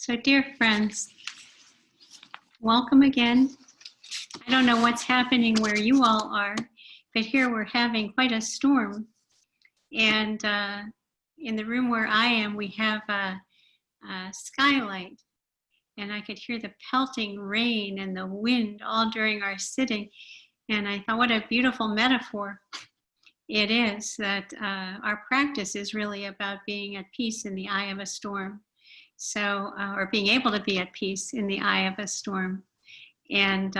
So, dear friends, welcome again. I don't know what's happening where you all are, but here we're having quite a storm. And in the room where I am, we have a skylight, and I could hear the pelting rain and the wind all during our sitting. And I thought, what a beautiful metaphor it is that our practice is really about being at peace in the eye of a storm. So, or being able to be at peace in the eye of a storm. And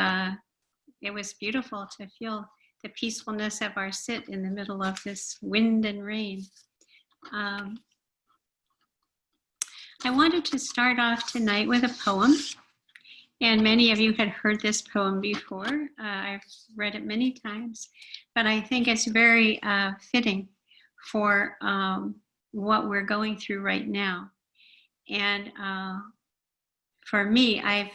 it was beautiful to feel the peacefulness of our sit in the middle of this wind and rain. I wanted to start off tonight with a poem. And many of you had heard this poem before. I've read it many times, but I think it's very fitting for what we're going through right now. And for me, I've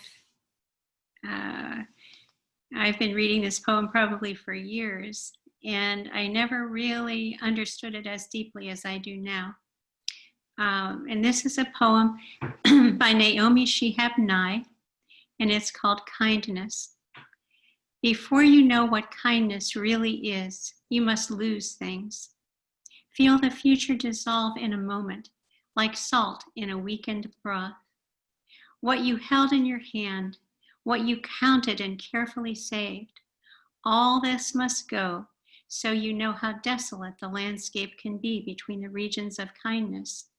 been reading this poem probably for years, and I never really understood it as deeply as I do now. And this is a poem by Naomi Shihab Nye, and it's called Kindness. Before you know what kindness really is, you must lose things. Feel the future dissolve in a moment, like salt in a weakened broth. What you held in your hand, what you counted and carefully saved, all this must go, so you know how desolate the landscape can be between the regions of kindness.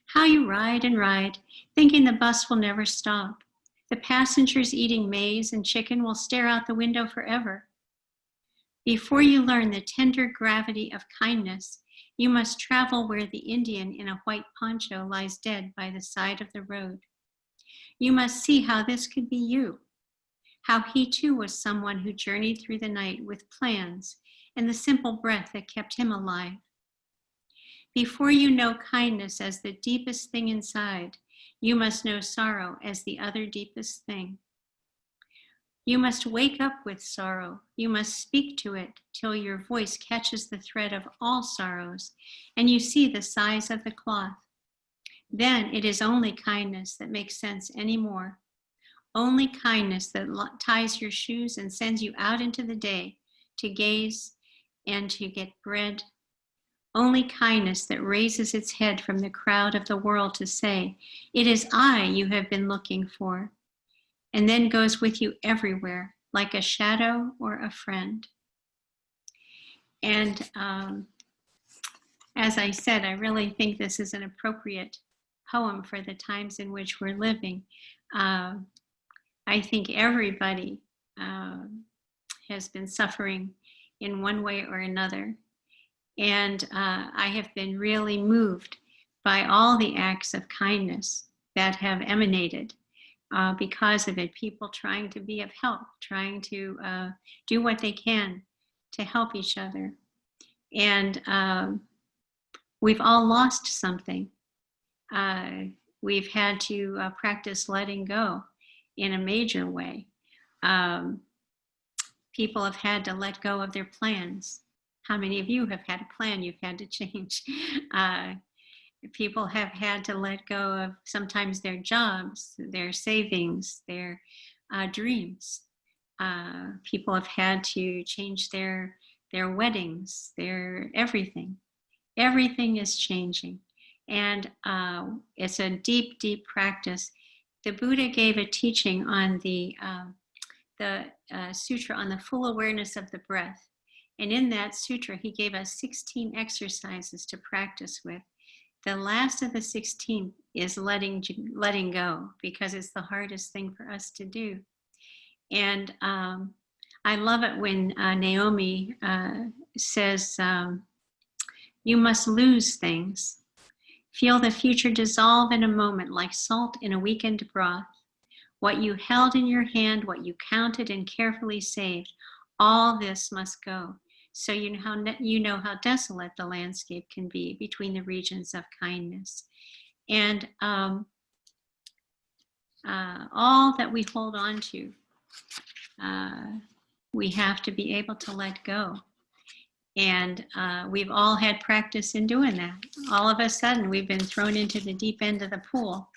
How you ride and ride, thinking the bus will never stop. The passengers eating maize and chicken will stare out the window forever. Before you learn the tender gravity of kindness, you must travel where the Indian in a white poncho lies dead by the side of the road. You must see how this could be you, how he too was someone who journeyed through the night with plans and the simple breath that kept him alive. Before you know kindness as the deepest thing inside, you must know sorrow as the other deepest thing. You must wake up with sorrow. You must speak to it till your voice catches the thread of all sorrows and you see the size of the cloth. Then it is only kindness that makes sense anymore. Only kindness that ties your shoes and sends you out into the day to gaze and to get bread. Only kindness that raises its head from the crowd of the world to say, "It is I you have been looking for," and then goes with you everywhere, like a shadow or a friend. And as I said, I really think this is an appropriate poem for the times in which we're living. I think everybody has been suffering in one way or another. And I have been really moved by all the acts of kindness that have emanated because of it. People trying to be of help, trying to do what they can to help each other. And we've all lost something. We've had to practice letting go in a major way. People have had to let go of their plans. How many of you have had a plan you've had to change? People have had to let go of sometimes their jobs, their savings, their dreams. People have had to change their weddings, their everything. Everything is changing. And it's a deep, deep practice. The Buddha gave a teaching on the sutra on the full awareness of the breath. And in that sutra, he gave us 16 exercises to practice with. The last of the 16 is letting go, because it's the hardest thing for us to do. And I love it when Naomi says, you must lose things. Feel the future dissolve in a moment like salt in a weakened broth. What you held in your hand, what you counted and carefully saved, all this must go. So you know how desolate the landscape can be between the regions of kindness. And all that we hold on to, we have to be able to let go. And we've all had practice in doing that. All of a sudden, we've been thrown into the deep end of the pool.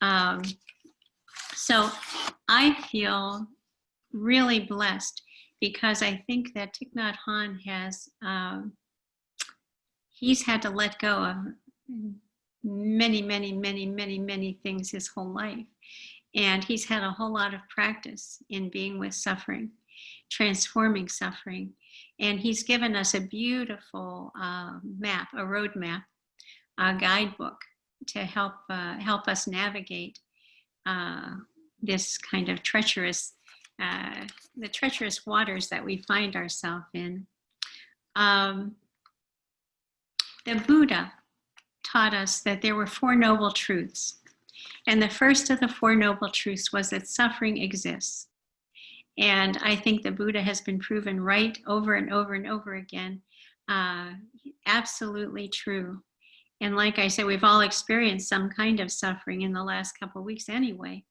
So I feel really blessed because I think that Thich Nhat Hanh has, he's had to let go of many, many, many, many, many things his whole life. And he's had a whole lot of practice in being with suffering, transforming suffering. And he's given us a beautiful map, a road map, a guidebook to help us navigate this kind of treacherous, the treacherous waters that we find ourselves in. The Buddha taught us that there were four noble truths. And the first of the four noble truths was that suffering exists. And I think the Buddha has been proven right over and over and over again. Absolutely true. And like I said, we've all experienced some kind of suffering in the last couple of weeks anyway.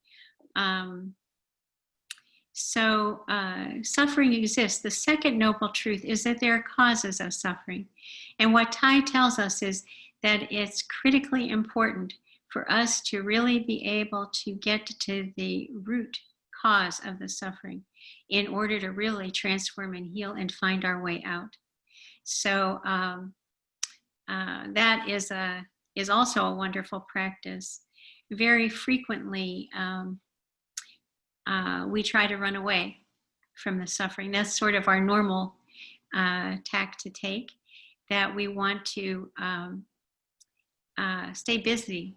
Suffering exists. The second noble truth is that there are causes of suffering. And what Thai tells us is that it's critically important for us to really be able to get to the root cause of the suffering in order to really transform and heal and find our way out. So that is also a wonderful practice. Very frequently, we try to run away from the suffering. That's sort of our normal tack to take, that we want to stay busy,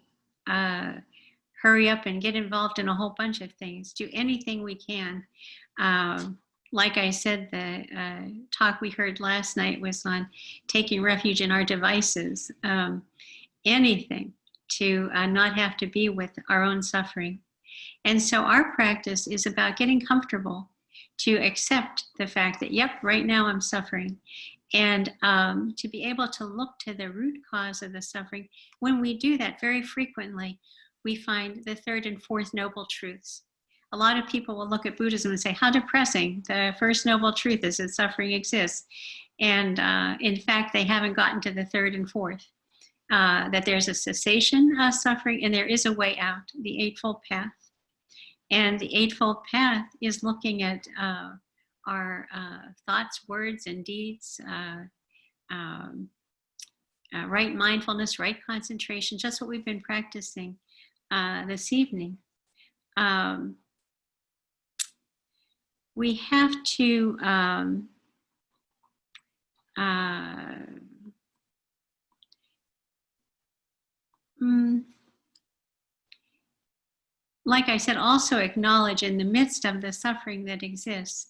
hurry up and get involved in a whole bunch of things, do anything we can. Like I said, the talk we heard last night was on taking refuge in our devices, anything to not have to be with our own suffering. And so our practice is about getting comfortable to accept the fact that, yep, right now I'm suffering. And to be able to look to the root cause of the suffering. When we do that very frequently, we find the third and fourth noble truths. A lot of people will look at Buddhism and say, how depressing. The first noble truth is that suffering exists. And in fact, they haven't gotten to the third and fourth. That there's a cessation of suffering and there is a way out, the Eightfold Path. And the Eightfold Path is looking at our thoughts, words, and deeds, right mindfulness, right concentration, just what we've been practicing this evening. We have to like I said, also acknowledge in the midst of the suffering that exists,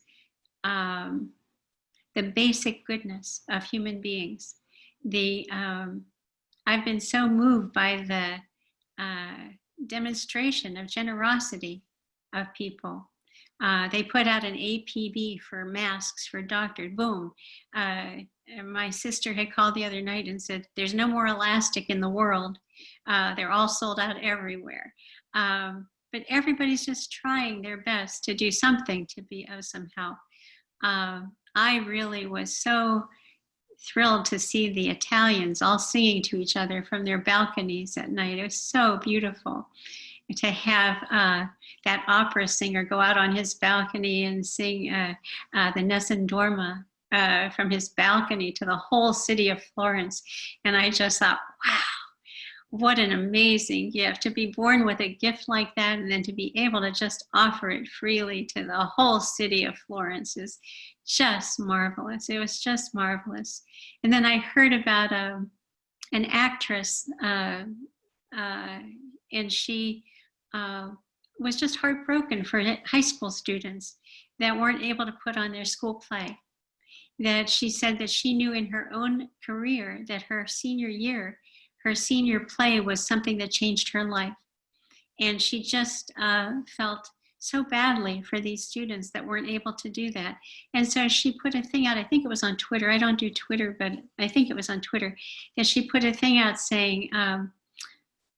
the basic goodness of human beings. I've been so moved by the demonstration of generosity of people. They put out an APB for masks for doctors. Boom. My sister had called the other night and said, there's no more elastic in the world. They're all sold out everywhere. But everybody's just trying their best to do something to be of some help. I really was so thrilled to see the Italians all singing to each other from their balconies at night. It was so beautiful to have that opera singer go out on his balcony and sing the Nessun Dorma from his balcony to the whole city of Florence. And I just thought, wow, what an amazing gift to be born with a gift like that, and then to be able to just offer it freely to the whole city of Florence is just marvelous. It was just marvelous. And then I heard about an actress, and she was just heartbroken for high school students that weren't able to put on their school play. That she said that she knew in her own career that her senior year, her senior play was something that changed her life. And she just felt so badly for these students that weren't able to do that. And so she put a thing out, I think it was on Twitter. I don't do Twitter, but I think it was on Twitter, that she put a thing out saying,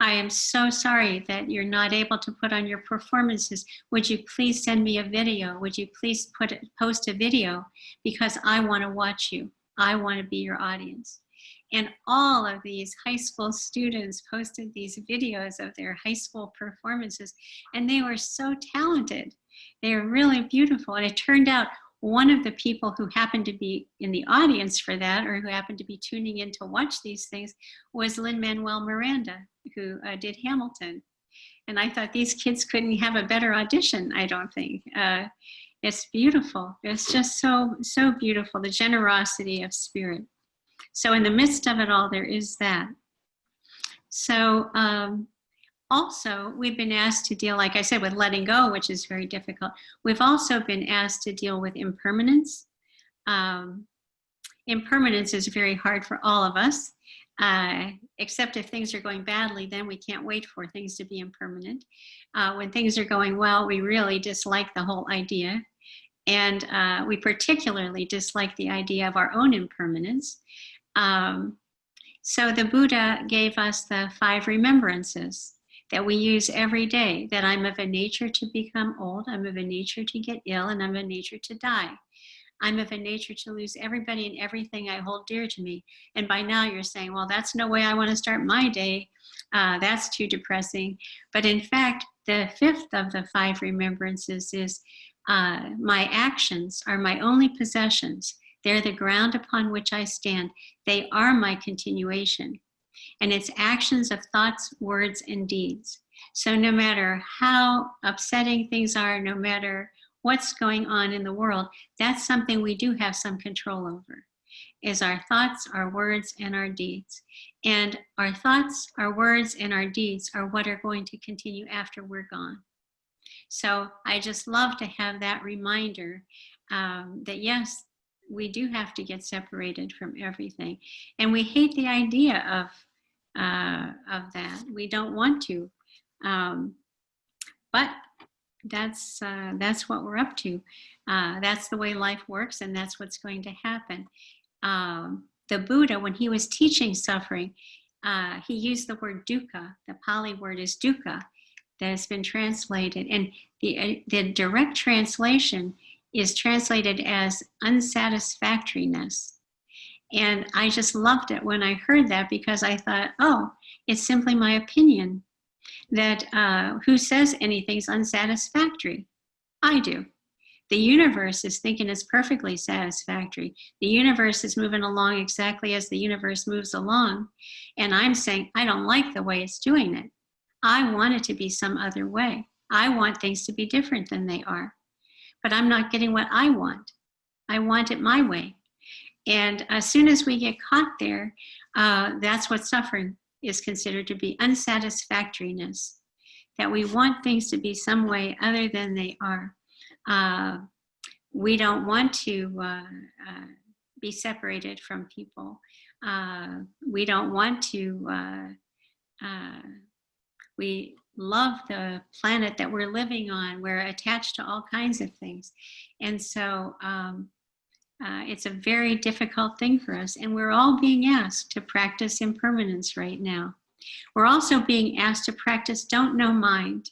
I am so sorry that you're not able to put on your performances. Would you please send me a video? Would you please post a video? Because I want to watch you. I want to be your audience. And all of these high school students posted these videos of their high school performances, and they were so talented. They were really beautiful. And it turned out one of the people who happened to be in the audience for that, or who happened to be tuning in to watch these things, was Lin-Manuel Miranda, who did Hamilton. And I thought these kids couldn't have a better audition, I don't think. It's beautiful. It's just so, so beautiful, the generosity of spirit. So in the midst of it all, there is that. So also, we've been asked to deal, like I said, with letting go, which is very difficult. We've also been asked to deal with impermanence. Impermanence is very hard for all of us, except if things are going badly, then we can't wait for things to be impermanent. When things are going well, we really dislike the whole idea. And we particularly dislike the idea of our own impermanence. So the Buddha gave us the 5 remembrances that we use every day, that I'm of a nature to become old, I'm of a nature to get ill, and I'm of a nature to die. I'm of a nature to lose everybody and everything I hold dear to me. And by now you're saying, well, that's no way I want to start my day. That's too depressing. But in fact, the 5th of the 5 remembrances is my actions are my only possessions. They're the ground upon which I stand. They are my continuation. And it's actions of thoughts, words, and deeds. So no matter how upsetting things are, no matter what's going on in the world, that's something we do have some control over, is our thoughts, our words, and our deeds. And our thoughts, our words, and our deeds are what are going to continue after we're gone. So I just love to have that reminder that yes, we do have to get separated from everything. And we hate the idea of that. We don't want to. But that's what we're up to. That's the way life works, and that's what's going to happen. The Buddha, when he was teaching suffering, he used the word dukkha. The Pali word is dukkha that has been translated. And the direct translation is translated as unsatisfactoriness. And I just loved it when I heard that, because I thought, oh, it's simply my opinion that who says anything's unsatisfactory? I do. The universe is thinking it's perfectly satisfactory. The universe is moving along exactly as the universe moves along. And I'm saying, I don't like the way it's doing it. I want it to be some other way. I want things to be different than they are. But I'm not getting what I want. I want it my way. And as soon as we get caught there, that's what suffering is considered to be, unsatisfactoriness, that we want things to be some way other than they are. We don't want to be separated from people. We don't want to, we love the planet that we're living on. We're attached to all kinds of things. And so it's a very difficult thing for us. And we're all being asked to practice impermanence right now. We're also being asked to practice don't know mind.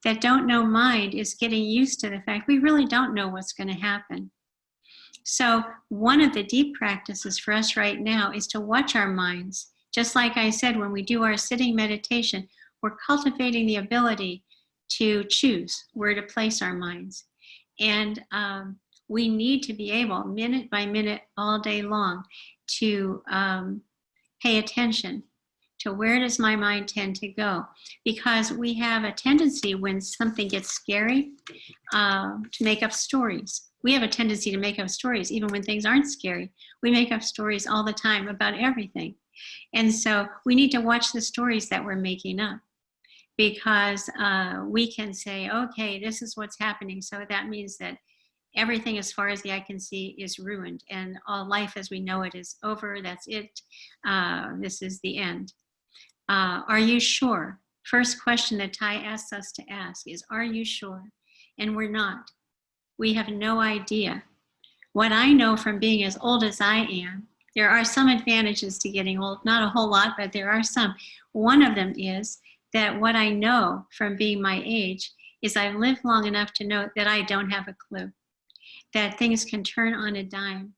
That don't know mind is getting used to the fact we really don't know what's going to happen. So one of the deep practices for us right now is to watch our minds. Just like I said, when we do our sitting meditation, we're cultivating the ability to choose where to place our minds. And we need to be able, minute by minute, all day long, to pay attention to where does my mind tend to go. Because we have a tendency when something gets scary to make up stories. We have a tendency to make up stories even when things aren't scary. We make up stories all the time about everything. And so we need to watch the stories that we're making up, because we can say, okay, this is what's happening. So that means that everything as far as the eye can see is ruined, and all life as we know it is over. That's it. This is the end. Are you sure? First question that Tai asks us to ask is, are you sure? And we're not. We have no idea. What I know from being as old as I am, there are some advantages to getting old, not a whole lot, but there are some. One of them is that what I know from being my age is I've lived long enough to know that I don't have a clue, that things can turn on a dime,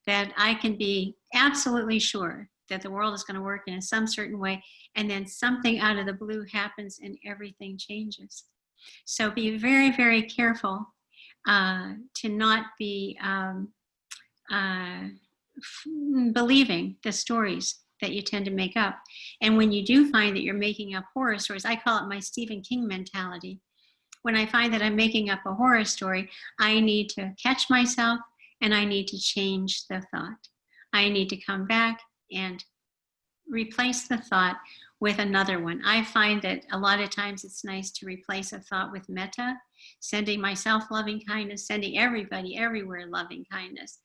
that I can be absolutely sure that the world is going to work in some certain way, and then something out of the blue happens and everything changes. So be very, very careful to not be believing the stories that you tend to make up. And when you do find that you're making up horror stories, I call it my Stephen King mentality. When I find that I'm making up a horror story, I need to catch myself and I need to change the thought. I need to come back and replace the thought with another one. I find that a lot of times it's nice to replace a thought with metta, sending myself loving kindness, sending everybody everywhere loving kindness.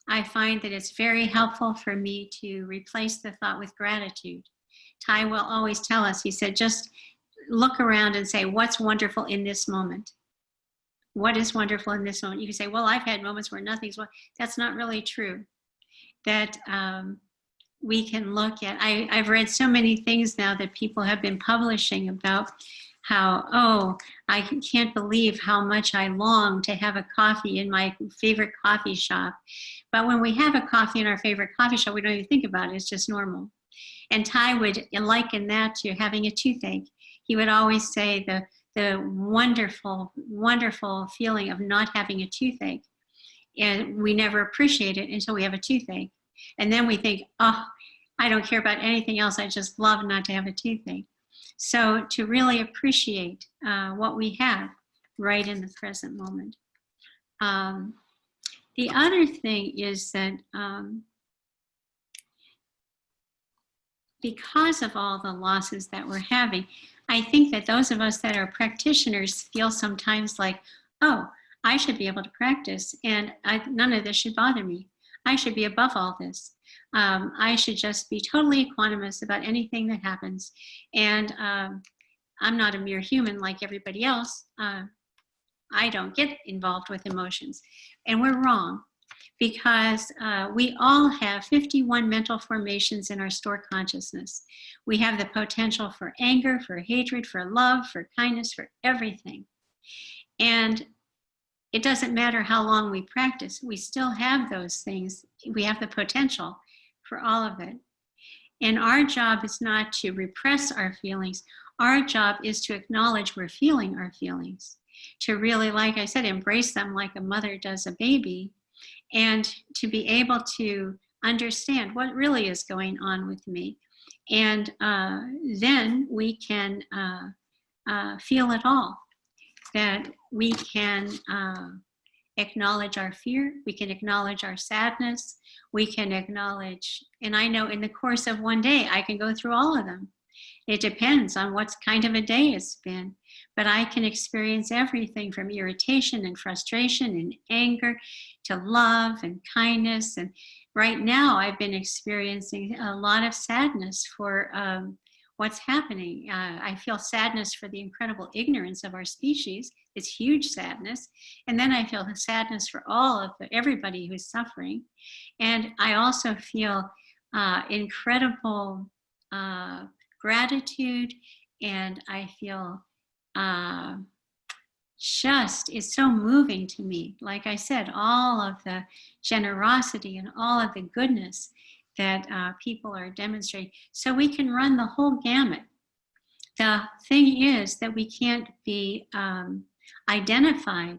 I find that it's very helpful for me to replace the thought with gratitude. Ty will always tell us, he said, just look around and say, what's wonderful in this moment? What is wonderful in this moment? You can say, well, I've had moments where nothing's wonderful. That's not really true. That we can look at, I've read so many things now that people have been publishing about how, oh, I can't believe how much I long to have a coffee in my favorite coffee shop. But when we have a coffee in our favorite coffee shop, we don't even think about it. It's just normal. And Ty would liken that to having a toothache. He would always say the wonderful, wonderful feeling of not having a toothache. And we never appreciate it until we have a toothache. And then we think, oh, I don't care about anything else. I just love not to have a toothache. So to really appreciate what we have right in the present moment. The other thing is that because of all the losses that we're having, I think that those of us that are practitioners feel sometimes like, oh, I should be able to practice and none of this should bother me. I should be above all this. I should just be totally equanimous about anything that happens. And I'm not a mere human like everybody else. I don't get involved with emotions. And we're wrong, because we all have 51 mental formations in our stored consciousness. We have the potential for anger, for hatred, for love, for kindness, for everything. And it doesn't matter how long we practice, we still have those things. We have the potential for all of it. And our job is not to repress our feelings. Our job is to acknowledge we're feeling our feelings, to really, like I said, embrace them like a mother does a baby, and to be able to understand what really is going on with me. And then we can feel it all, that we can acknowledge our fear, we can acknowledge our sadness, we can acknowledge, and I know in the course of one day, I can go through all of them. It depends on what kind of a day it's been, but I can experience everything from irritation and frustration and anger to love and kindness. And right now I've been experiencing a lot of sadness for what's happening. I feel sadness for the incredible ignorance of our species. It's huge sadness. And then I feel sadness for everybody who's suffering. And I also feel incredible gratitude, and I feel it's so moving to me. Like I said, all of the generosity and all of the goodness that people are demonstrating. So we can run the whole gamut. The thing is that we can't be identified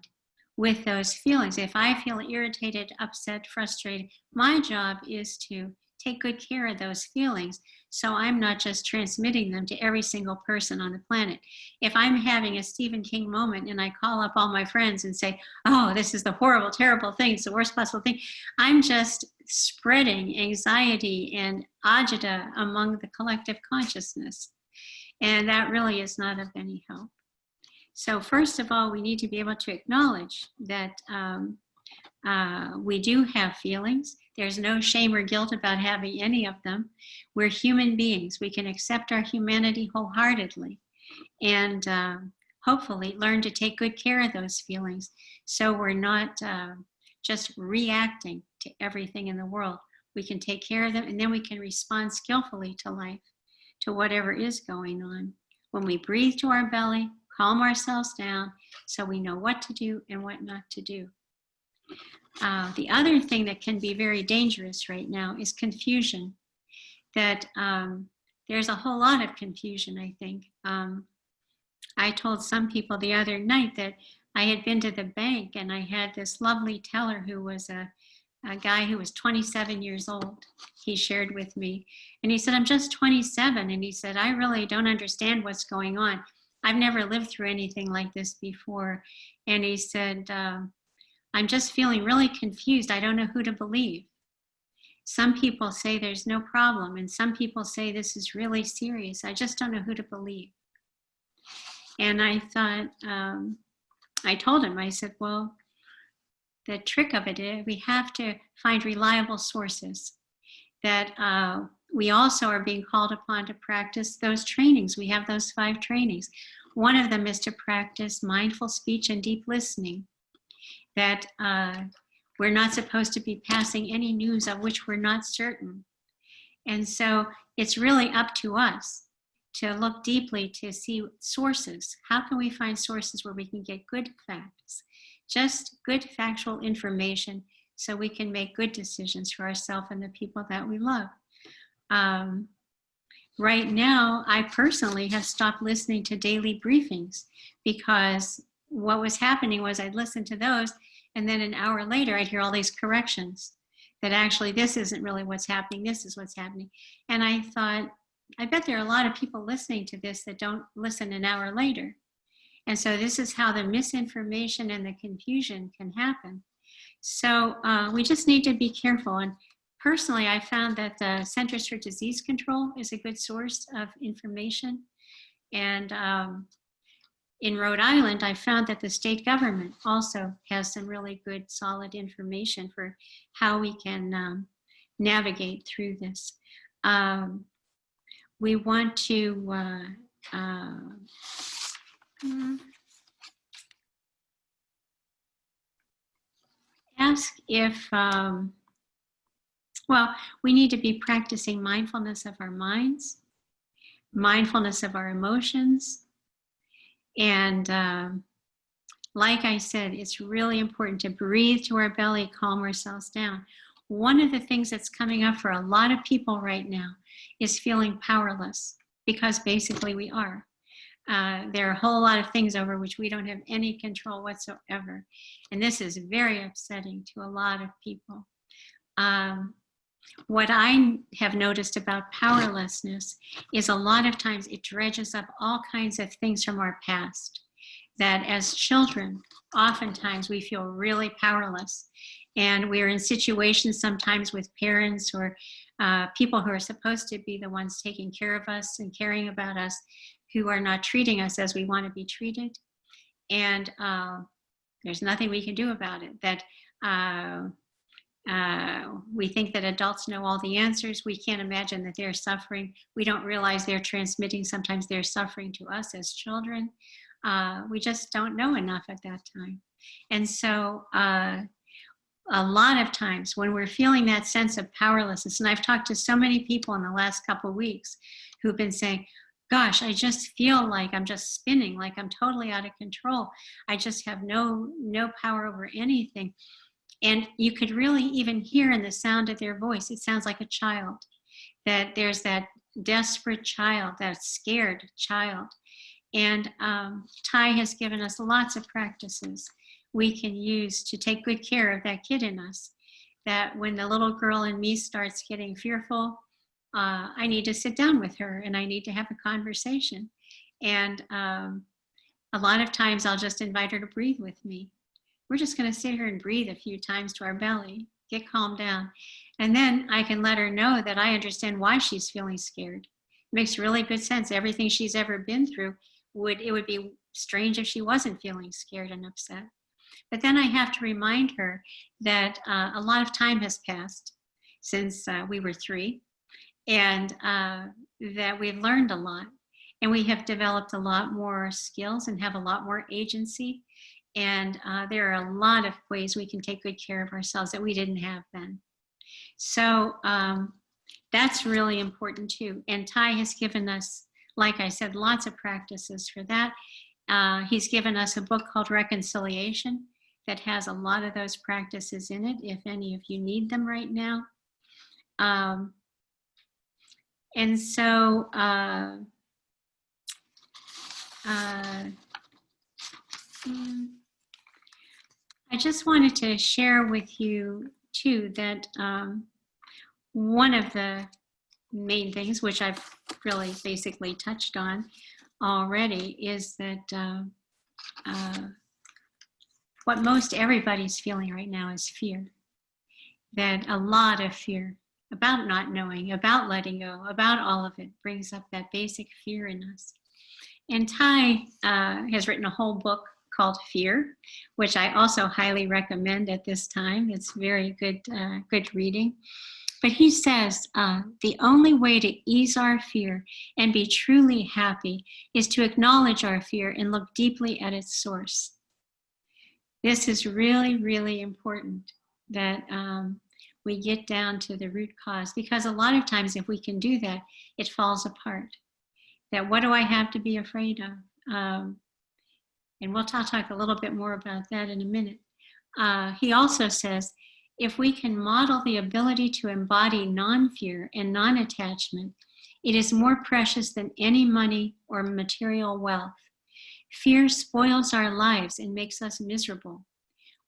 with those feelings. If I feel irritated, upset, frustrated, my job is to take good care of those feelings, so I'm not just transmitting them to every single person on the planet. If I'm having a Stephen King moment and I call up all my friends and say, oh, this is the horrible, terrible thing, it's the worst possible thing, I'm just spreading anxiety and agita among the collective consciousness. And that really is not of any help. So first of all, we need to be able to acknowledge that we do have feelings. There's no shame or guilt about having any of them. We're human beings. We can accept our humanity wholeheartedly and hopefully learn to take good care of those feelings, so we're not just reacting to everything in the world. We can take care of them, and then we can respond skillfully to life, to whatever is going on. When we breathe to our belly, calm ourselves down so we know what to do and what not to do. The other thing that can be very dangerous right now is confusion. That there's a whole lot of confusion, I think. I told some people the other night that I had been to the bank and I had this lovely teller who was a guy who was 27 years old. He shared with me, and he said, I'm just 27. And he said, I really don't understand what's going on. I've never lived through anything like this before. And he said, I'm just feeling really confused. I don't know who to believe. Some people say there's no problem, and some people say this is really serious. I just don't know who to believe. And I thought, I told him, I said, well, the trick of it is we have to find reliable sources, that we also are being called upon to practice those trainings. We have those 5 trainings. One of them is to practice mindful speech and deep listening, that we're not supposed to be passing any news of which we're not certain. And so it's really up to us to look deeply to see sources. How can we find sources where we can get good facts, just good factual information, so we can make good decisions for ourselves and the people that we love? Right now, I personally have stopped listening to daily briefings, because what was happening was I'd listen to those, and then an hour later I'd hear all these corrections that actually this isn't really what's happening, this is what's happening. And I thought, I bet there are a lot of people listening to this that don't listen an hour later. And so this is how the misinformation and the confusion can happen. So we just need to be careful. And personally, I found that the Centers for Disease Control is a good source of information. And in Rhode Island, I found that the state government also has some really good, solid information for how we can navigate through this. We want to ask if, well, we need to be practicing mindfulness of our minds, mindfulness of our emotions. And like I said, it's really important to breathe to our belly, calm ourselves down. One of the things that's coming up for a lot of people right now is feeling powerless, because basically we are. There are a whole lot of things over which we don't have any control whatsoever. And this is very upsetting to a lot of people. What I have noticed about powerlessness is a lot of times it dredges up all kinds of things from our past, that as children, oftentimes we feel really powerless. And we're in situations sometimes with parents or people who are supposed to be the ones taking care of us and caring about us, who are not treating us as we want to be treated. And there's nothing we can do about it. That we think that adults know all the answers. We can't imagine that they're suffering. We don't realize they're transmitting sometimes their suffering to us as children. We just don't know enough at that time. And so a lot of times when we're feeling that sense of powerlessness, and I've talked to so many people in the last couple of weeks who've been saying, gosh, I just feel like I'm just spinning, like I'm totally out of control. I just have no power over anything. And you could really even hear in the sound of their voice, it sounds like a child, that there's that desperate child, that scared child. And Ty has given us lots of practices we can use to take good care of that kid in us, that when the little girl in me starts getting fearful, I need to sit down with her and I need to have a conversation. And a lot of times I'll just invite her to breathe with me. We're just going to sit here and breathe a few times to our belly, get calmed down. And then I can let her know that I understand why she's feeling scared. It makes really good sense. Everything she's ever been through, it would be strange if she wasn't feeling scared and upset. But then I have to remind her that a lot of time has passed since we were 3, and that we've learned a lot, and we have developed a lot more skills and have a lot more agency. And there are a lot of ways we can take good care of ourselves that we didn't have then. So that's really important too. And Ty has given us, like I said, lots of practices for that. He's given us a book called Reconciliation that has a lot of those practices in it, if any of you need them right now. And so I just wanted to share with you too that one of the main things, which I've really basically touched on already, is that what most everybody's feeling right now is fear. That a lot of fear about not knowing, about letting go, about all of it brings up that basic fear in us. And Ty has written a whole book called Fear, which I also highly recommend at this time. It's very good, good reading. But he says the only way to ease our fear and be truly happy is to acknowledge our fear and look deeply at its source. This is really, really important that we get down to the root cause, because a lot of times if we can do that, it falls apart. That what do I have to be afraid of? And we'll talk a little bit more about that in a minute. He also says, if we can model the ability to embody non-fear and non-attachment, it is more precious than any money or material wealth. Fear spoils our lives and makes us miserable.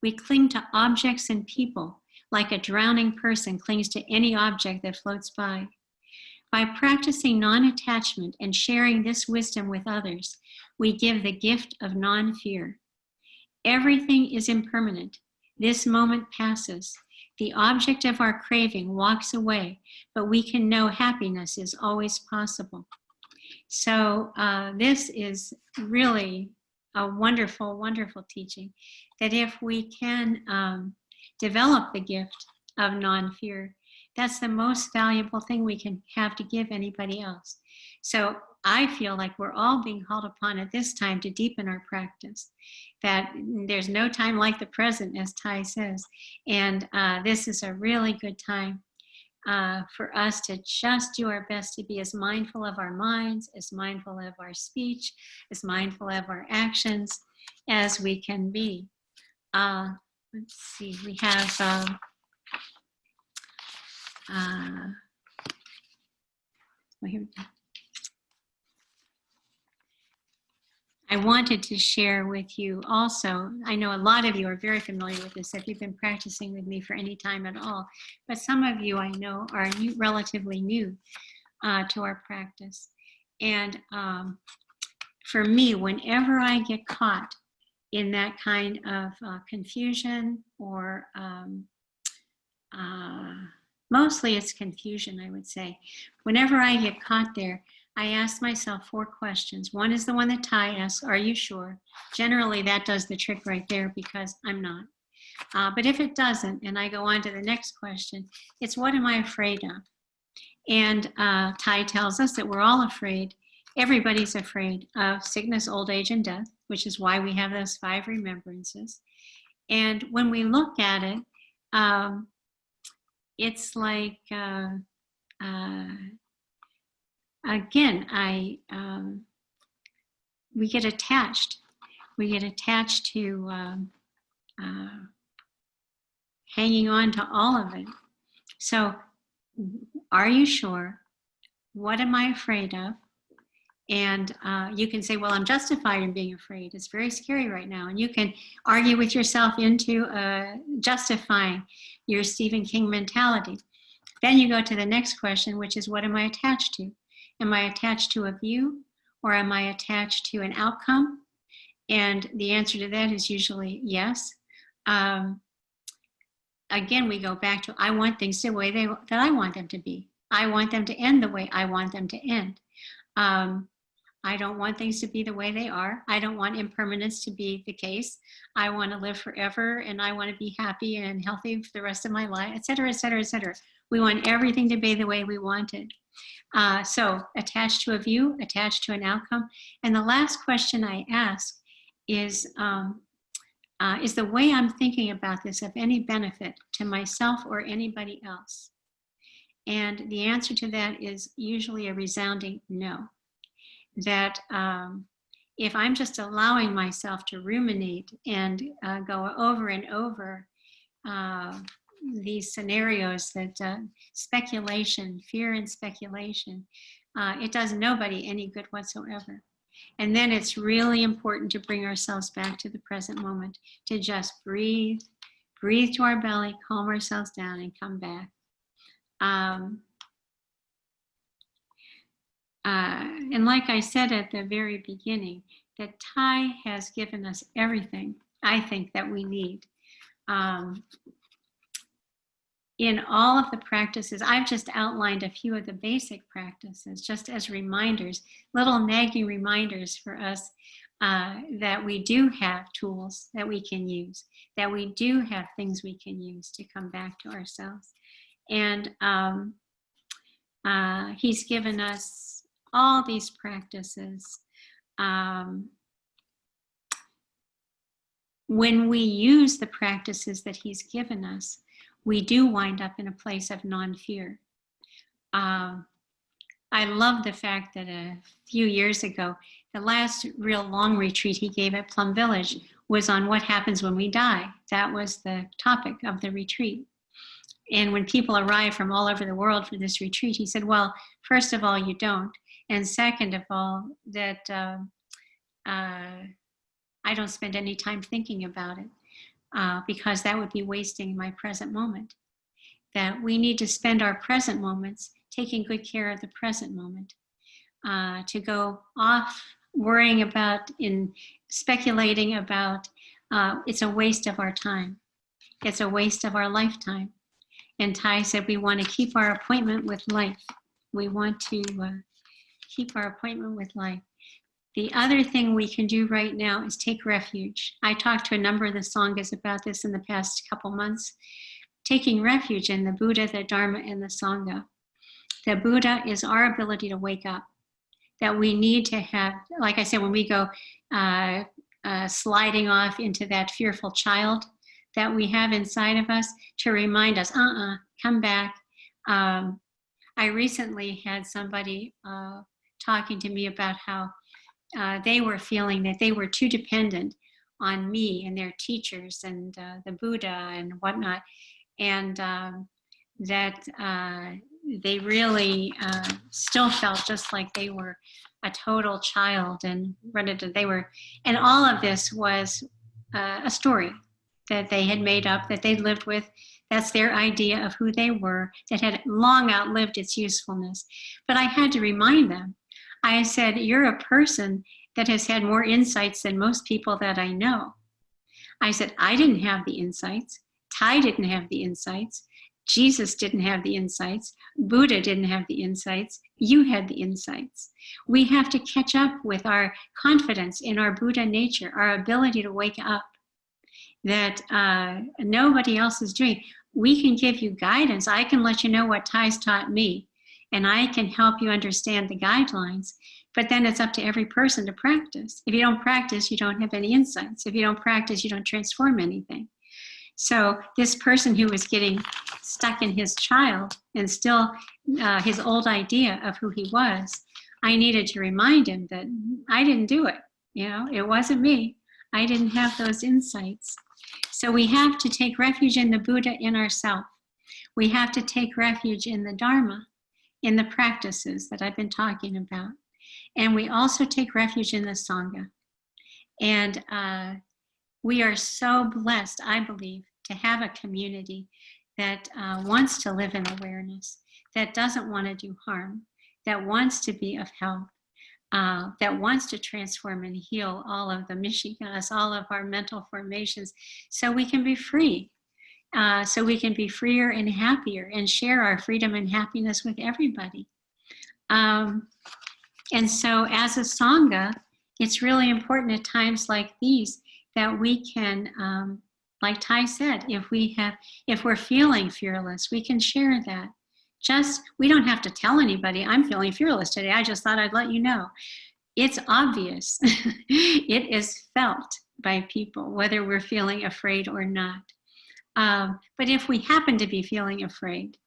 We cling to objects and people like a drowning person clings to any object that floats by. By practicing non-attachment and sharing this wisdom with others, we give the gift of non-fear. Everything is impermanent. This moment passes. The object of our craving walks away, but we can know happiness is always possible. So this is really a wonderful, wonderful teaching, that if we can develop the gift of non-fear, that's the most valuable thing we can have to give anybody else. So I feel like we're all being called upon at this time to deepen our practice, that there's no time like the present, as Ty says. And this is a really good time for us to just do our best to be as mindful of our minds, as mindful of our speech, as mindful of our actions as we can be. Let's see, we have well, here we go. I wanted to share with you also, I know a lot of you are very familiar with this if you've been practicing with me for any time at all, but some of you I know are relatively new to our practice. And for me, whenever I get caught in that kind of confusion, or mostly it's confusion, I would say. Whenever I get caught there, I ask myself 4 questions. One is the one that Ty asks, are you sure? Generally, that does the trick right there, because I'm not. But if it doesn't, and I go on to the next question, it's what am I afraid of? And Ty tells us that we're all afraid. Everybody's afraid of sickness, old age, and death, which is why we have those 5 remembrances. And when we look at it, it's like, again, we get attached. We get attached to hanging on to all of it. So, are you sure? What am I afraid of? And you can say, well, I'm justified in being afraid. It's very scary right now. And you can argue with yourself into justifying your Stephen King mentality. Then you go to the next question, which is, what am I attached to? Am I attached to a view, or am I attached to an outcome? And the answer to that is usually yes. Again, we go back to, I want things the way that I want them to be. I want them to end the way I want them to end. I don't want things to be the way they are. I don't want impermanence to be the case. I want to live forever, and I want to be happy and healthy for the rest of my life, et cetera, et cetera, et cetera. We want everything to be the way we want it. So attached to a view, attached to an outcome. And the last question I ask is the way I'm thinking about this of any benefit to myself or anybody else? And the answer to that is usually a resounding no. That if I'm just allowing myself to ruminate and go over and over these scenarios that speculation, fear and speculation, it does nobody any good whatsoever. And then it's really important to bring ourselves back to the present moment, to just breathe to our belly, calm ourselves down, and come back. And like I said at the very beginning, that Thai has given us everything, I think, that we need. In all of the practices, I've just outlined a few of the basic practices, just as reminders, little nagging reminders for us that we do have tools that we can use, that we do have things we can use to come back to ourselves. And he's given us all these practices. When we use the practices that he's given us, we do wind up in a place of non-fear. I love the fact that a few years ago, the last real long retreat he gave at Plum Village was on what happens when we die. That was the topic of the retreat. And when people arrive from all over the world for this retreat, he said, well, first of all, you don't. And second of all, that I don't spend any time thinking about it because that would be wasting my present moment. That we need to spend our present moments taking good care of the present moment. To go off worrying about, speculating about, it's a waste of our time. It's a waste of our lifetime. And Thai said we want to keep our appointment with life. We want to keep our appointment with life. The other thing we can do right now is take refuge. I talked to a number of the Sanghas about this in the past couple months. Taking refuge in the Buddha, the Dharma, and the Sangha. The Buddha is our ability to wake up. That we need to have, like I said, when we go sliding off into that fearful child that we have inside of us, to remind us, come back. I recently had somebody talking to me about how they were feeling that they were too dependent on me and their teachers and the Buddha and whatnot, and that they really still felt just like they were a total child, and and all of this was a story that they had made up, that they lived with. That's their idea of who they were, that had long outlived its usefulness. But I had to remind them. I said, you're a person that has had more insights than most people that I know. I said, I didn't have the insights. Thai didn't have the insights. Jesus didn't have the insights. Buddha didn't have the insights. You had the insights. We have to catch up with our confidence in our Buddha nature, our ability to wake up, that nobody else is doing. We can give you guidance. I can let you know what Thai's taught me, and I can help you understand the guidelines. But then it's up to every person to practice. If you don't practice, you don't have any insights. If you don't practice, you don't transform anything. So this person who was getting stuck in his child and still his old idea of who he was, I needed to remind him that I didn't do it. It wasn't me. I didn't have those insights. So we have to take refuge in the Buddha, in ourselves. We have to take refuge in the Dharma, in the practices that I've been talking about. And we also take refuge in the Sangha. And we are so blessed, I believe, to have a community that wants to live in awareness, that doesn't want to do harm, that wants to be of help, that wants to transform and heal all of the mishigas, all of our mental formations, so we can be free, so we can be freer and happier and share our freedom and happiness with everybody. And so as a Sangha, it's really important at times like these that we can, like Thai said, if we're feeling fearless, we can share that. We don't have to tell anybody, I'm feeling fearless today. I just thought I'd let you know. It's obvious. It is felt by people, whether we're feeling afraid or not. But if we happen to be feeling afraid,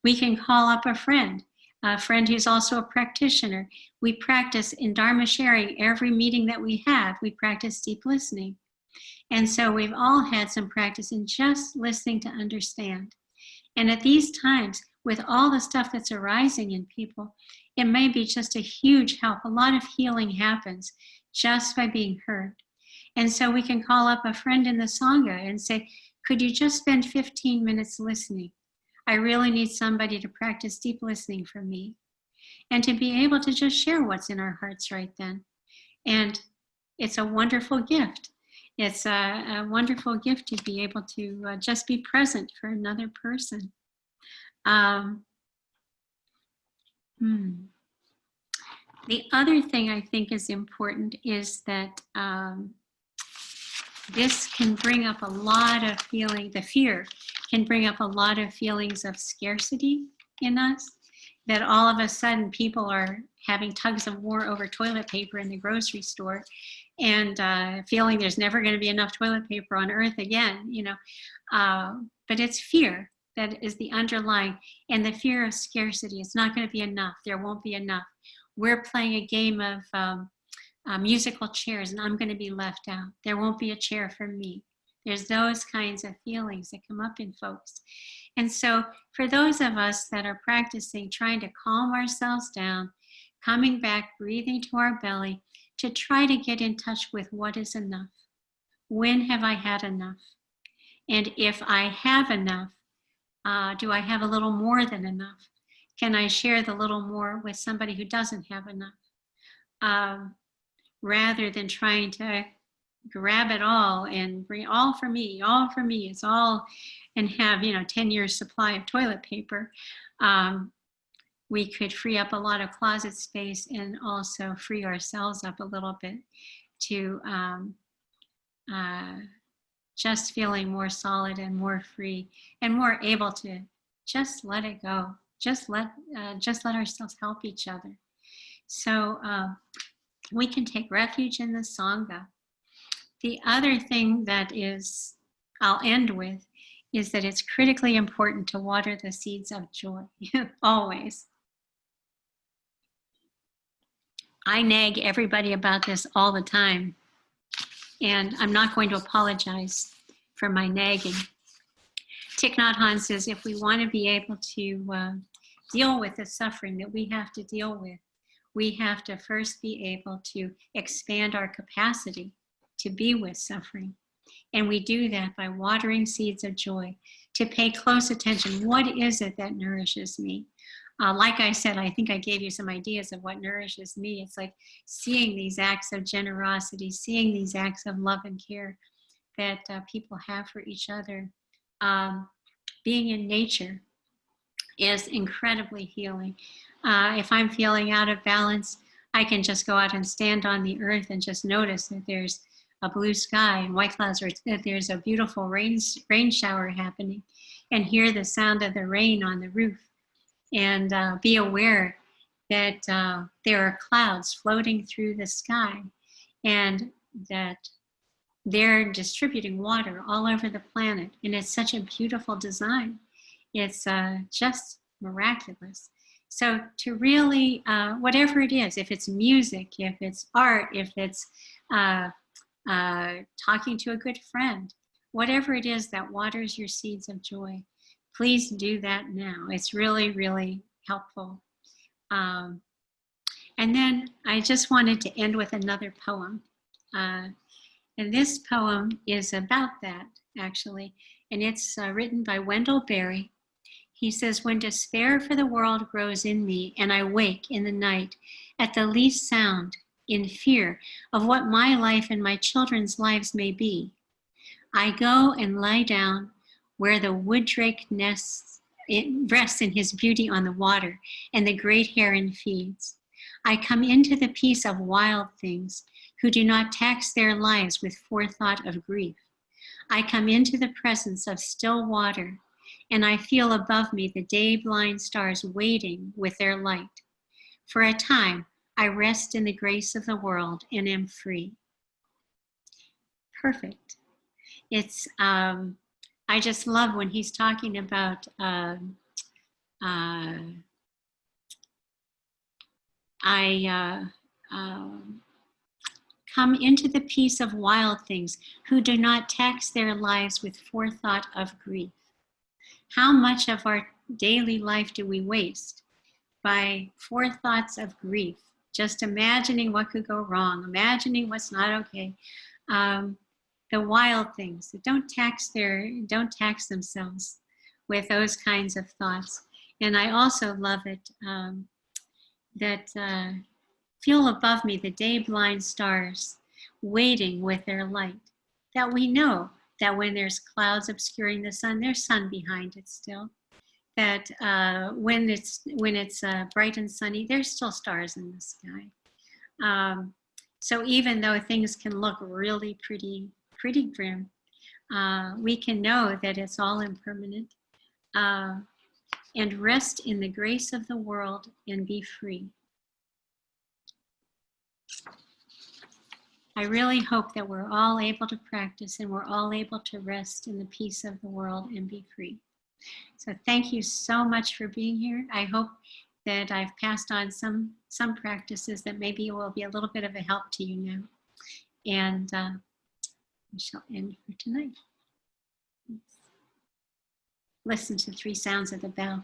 we can call up a friend. a friend who's also a practitioner. We practice in Dharma sharing every meeting that we have. We practice deep listening. And so we've all had some practice in just listening to understand. And at these times, with all the stuff that's arising in people, it may be just a huge help. A lot of healing happens just by being heard. And so we can call up a friend in the Sangha and say, could you just spend 15 minutes listening? I really need somebody to practice deep listening for me. And to be able to just share what's in our hearts right then. And it's a wonderful gift. It's a wonderful gift to be able to just be present for another person. The other thing I think is important is that this can bring up a lot of feeling, the fear can bring up a lot of feelings of scarcity in us, that all of a sudden people are having tugs of war over toilet paper in the grocery store and feeling there's never going to be enough toilet paper on earth again, you know. But it's fear that is the underlying, and the fear of scarcity. It's not going to be enough. There won't be enough. We're playing a game of musical chairs and I'm going to be left out. There won't be a chair for me. There's those kinds of feelings that come up in folks. And so for those of us that are practicing, trying to calm ourselves down, coming back, breathing to our belly, to try to get in touch with what is enough. When have I had enough? And if I have enough, do I have a little more than enough? Can I share the little more with somebody who doesn't have enough? Rather than trying to grab it all and bring all for me, it's all, and have, 10 years supply of toilet paper. We could free up a lot of closet space and also free ourselves up a little bit to just feeling more solid and more free and more able to just let it go. Just let ourselves help each other. So we can take refuge in the Sangha. The other thing that is, I'll end with, is that it's critically important to water the seeds of joy, always. I nag everybody about this all the time, and I'm not going to apologize for my nagging. Thich Nhat Hanh says if we want to be able to deal with the suffering that we have to deal with, we have to first be able to expand our capacity to be with suffering. And we do that by watering seeds of joy, to pay close attention. What is it that nourishes me? Like I said, I think I gave you some ideas of what nourishes me. It's like seeing these acts of generosity, seeing these acts of love and care that people have for each other. Being in nature is incredibly healing. If I'm feeling out of balance, I can just go out and stand on the earth and just notice that there's a blue sky and white clouds, or that there's a beautiful rain shower happening, and hear the sound of the rain on the roof, and be aware that there are clouds floating through the sky, and that they're distributing water all over the planet. And it's such a beautiful design. It's just miraculous. So to really, whatever it is, if it's music, if it's art, if it's talking to a good friend, whatever it is that waters your seeds of joy, please do that now. It's really, really helpful. And then I just wanted to end with another poem. And this poem is about that, actually. And it's written by Wendell Berry. He says, when despair for the world grows in me, and I wake in the night at the least sound, in fear of what my life and my children's lives may be, I go and lie down where the wood drake rests in his beauty on the water, and the great heron feeds. I come into the peace of wild things, who do not tax their lives with forethought of grief. I come into the presence of still water, and I feel above me the day-blind stars waiting with their light. For a time, I rest in the grace of the world and am free. Perfect. It's, I just love when he's talking about I come into the peace of wild things who do not tax their lives with forethought of grief. How much of our daily life do we waste by forethoughts of grief? Just imagining what could go wrong, imagining what's not okay. The wild things that don't tax themselves with those kinds of thoughts. And I also love it that feel above me the day blind stars waiting with their light. That we know that when there's clouds obscuring the sun, there's sun behind it still. That when it's bright and sunny, there's still stars in the sky. So even though things can look really pretty grim, we can know that it's all impermanent, and rest in the grace of the world and be free. I really hope that we're all able to practice and we're all able to rest in the peace of the world and be free. So thank you so much for being here. I hope that I've passed on some practices that maybe will be a little bit of a help to you now. And we shall end for tonight. Listen to 3 sounds of the bell.